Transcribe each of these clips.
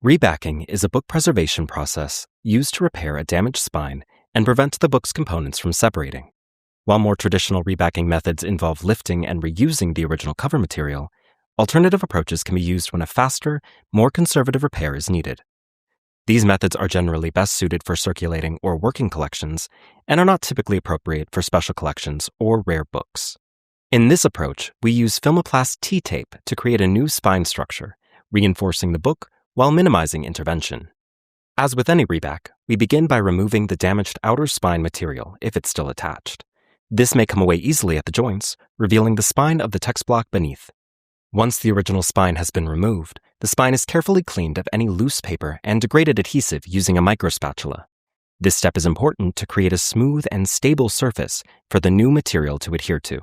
Rebacking is a book preservation process used to repair a damaged spine and prevent the book's components from separating. While more traditional rebacking methods involve lifting and reusing the original cover material, alternative approaches can be used when a faster, more conservative repair is needed. These methods are generally best suited for circulating or working collections and are not typically appropriate for special collections or rare books. In this approach, we use Filmoplast T tape to create a new spine structure, reinforcing the book while minimizing intervention. As with any reback, we begin by removing the damaged outer spine material if it's still attached. This may come away easily at the joints, revealing the spine of the text block beneath. Once the original spine has been removed, the spine is carefully cleaned of any loose paper and degraded adhesive using a microspatula. This step is important to create a smooth and stable surface for the new material to adhere to.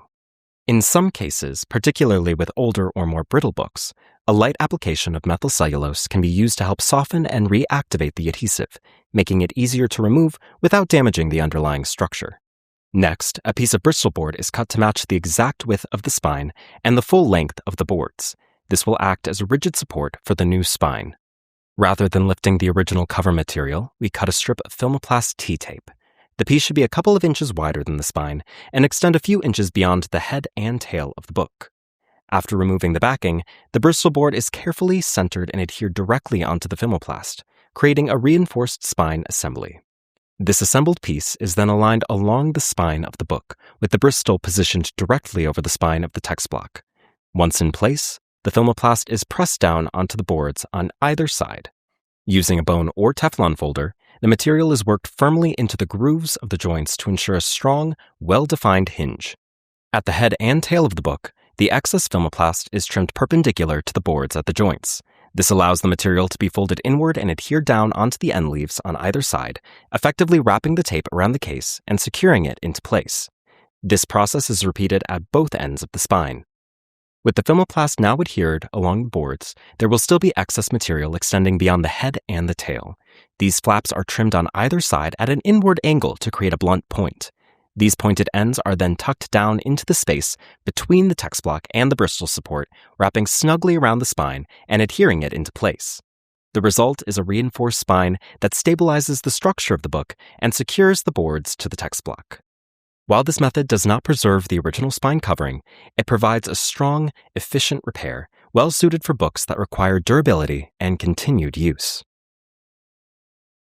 In some cases, particularly with older or more brittle books, a light application of methyl cellulose can be used to help soften and reactivate the adhesive, making it easier to remove without damaging the underlying structure. Next, a piece of Bristol board is cut to match the exact width of the spine and the full length of the boards. This will act as a rigid support for the new spine. Rather than lifting the original cover material, we cut a strip of Filmoplast T tape. The piece should be a couple of inches wider than the spine and extend a few inches beyond the head and tail of the book. After removing the backing, the Bristol board is carefully centered and adhered directly onto the Filmoplast, creating a reinforced spine assembly. This assembled piece is then aligned along the spine of the book, with the Bristol positioned directly over the spine of the text block. Once in place, the Filmoplast is pressed down onto the boards on either side. Using a bone or Teflon folder, the material is worked firmly into the grooves of the joints to ensure a strong, well-defined hinge. At the head and tail of the book, the excess Filmoplast is trimmed perpendicular to the boards at the joints. This allows the material to be folded inward and adhere down onto the end leaves on either side, effectively wrapping the tape around the case and securing it into place. This process is repeated at both ends of the spine. With the Filmoplast now adhered along the boards, there will still be excess material extending beyond the head and the tail. These flaps are trimmed on either side at an inward angle to create a blunt point. These pointed ends are then tucked down into the space between the text block and the Bristol support, wrapping snugly around the spine and adhering it into place. The result is a reinforced spine that stabilizes the structure of the book and secures the boards to the text block. While this method does not preserve the original spine covering, it provides a strong, efficient repair, well suited for books that require durability and continued use.